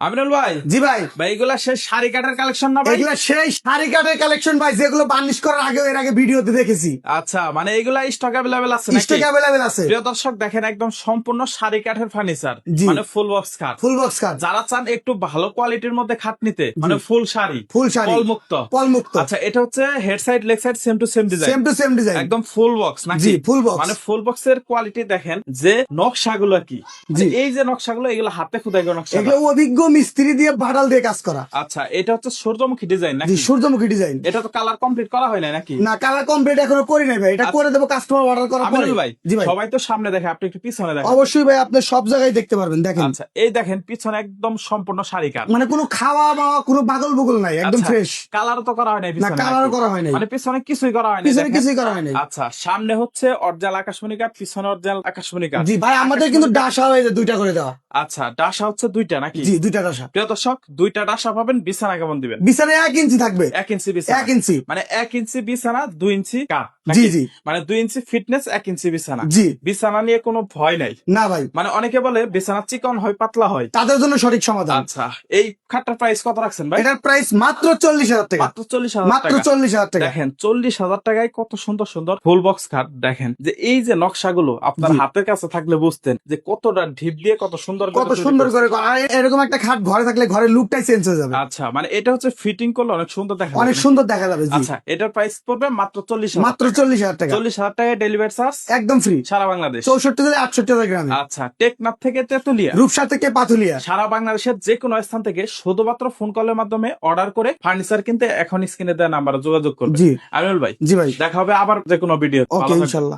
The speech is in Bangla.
আমিনুল ভাই, জি ভাই, এগুলা সেই শাড়ি কাটার কালেকশন না ভাই? এগুলা সেই শাড়ি কাটের কালেকশন ভাই, যেগুলো বার্নিশ করার আগে এর আগে ভিডিওতে দেখেছি। আচ্ছা, মানে এগুলা স্টক অ্যাভেলেবেল আছে নাকি? স্টক অ্যাভেলেবেল আছে। প্রিয় দর্শক দেখেন, একদম সম্পূর্ণ শাড়ি কাঠের ফার্নিচার, জি। মানে ফুল বক্স খাট। Full box cut. যারা চান একটু ভালো কোয়ালিটির মধ্যে খাট নিতে, মানে ফুল শাড়ি, ফুল শাড়ি, পলমুক্ত। পলমুক্ত। আচ্ছা, এটা হচ্ছে head side leg side same to same design, same to same design, একদম ফুল বক্স নাকি? জি, ফুল বক্স। মানে ফুল বক্সের কোয়ালিটি দেখেন, যে নকশাগুলো কি, জি। এই যে নকশাগুলো, এগুলো হাতে খোদাই করা নকশা। এগুলো অভিজ্ঞ মিস্ত্রি দিয়ে বাটাল দিয়ে কাজ করা। আচ্ছা, এটা হচ্ছে সূর্যমুখী ডিজাইন জি, নাকি? সূর্যমুখী ডিজাইন। এটা তো কালার কমপ্লিট করা হয় না নাকি? না, কালার কমপ্লিট এখনো করি নাই ভাই, এটা করে দেবো কাস্টমার অর্ডার করার পরে। আমিনুল ভাই, জি ভাই, সবাই তো সামনে দেখে, আপনি একটু পিছনে দেখেন। অবশ্যই ভাই, আপনি সব জায়গায় দেখতে পারবেন, দেখেন। আচ্ছা, এই দেখেন পিছনে একদম সম্পূর্ণ শাড়ি কাট, মানে কোনো খাওয়া বাওয়া কোনো বাগল বগল নাই, একদম ফ্রেশ। কালার তো করা হয় নাই না, পিছনে কালার নাকি? করা হয় নাই, মানে পিছনে কিছুই করা হয় নাই, পিছনে দেখেন। কিছুই করা হয় নাই। আচ্ছা, সামনে হচ্ছে অরিজিনাল আকাশমণি কাঠ, পিছনে অরিজিনাল আকাশমণি কাঠ। জি ভাই, আমাদের কিন্তু ডাসা হয়েছে দুইটা করে দেওয়া। আচ্ছা, ডাসা হচ্ছে দুইটা নাকি? জি, দুইটা ডাসা। প্রিয় দর্শক, দুইটা ডাসা পাবেন। বিছানা কেমন দিবেন? বিছানায় 1 ইঞ্চি থাকবে। 1 ইঞ্চি বিছানা, 1 ইঞ্চি। মানে 1 ইঞ্চি বিছানা, 2 ইঞ্চি কাঠ জি, নাকি? জি। মানে 2 ইঞ্চি ফিটনেস, 1 ইঞ্চি বিছানা। জি। বিছানা নিয়ে কোনো ভয় নাই। না ভাই, মানে অনেকে বলে বিছানা চিকন হয়, পাতলা হয়। তাদের জন্য সঠিক সমাধান। আচ্ছা, এই খাটটার প্রাইস কত রাখছেন ভাই? এটার প্রাইস মাত্র 40,000 টাকা। মাত্র 40,000 মাত্র টাকা। 40,000 টাকা। দেখেন, 40,000 টাকায় কত সুন্দর সুন্দর ফুল বক্স খাট। দেখেন যে এই যে নকশাগুলো আপনার জি। হাতের কাছে থাকলে বুঝতেন যে কতটা ঢিপ দিয়ে কত সুন্দর কত তৈরি সুন্দর করছে। করে আর এরকম একটা খাট ঘরে থাকলে ঘরের লুকটাই চেঞ্জ হয়ে যাবে। আচ্ছা, মানে এটা হচ্ছে ফিটিং করলে অনেক সুন্দর দেখা অনেক যাবে। সুন্দর দেখা যাবে। জি, আচ্ছা, এটার প্রাইস পড়বে মাত্র 40,000। মাত্র 40,000 টাকা। 40,000 টাকায় ডেলিভারি চার্জ একদম ফ্রি, সারা বাংলাদেশ। 64 থেকে 68 গ্রামে। আচ্ছা, টেকনাফ থেকে তেতুলিয়া, রূপসা থেকে পাথুলিয়া, সারা বাংলাদেশের যে কোনো স্থান থেকে শুধুমাত্র ফোন কলের মাধ্যমে অর্ডার করে ফার্নিচার কিনতে এখন স্ক্রিনে দেওয়া নাম্বারে যোগাযোগ করবে। জি। আমিনুল ভাই, জি ভাই, দেখা হবে আবার যে কোনো ভিডিও। ওকে ইনশাল্লাহ।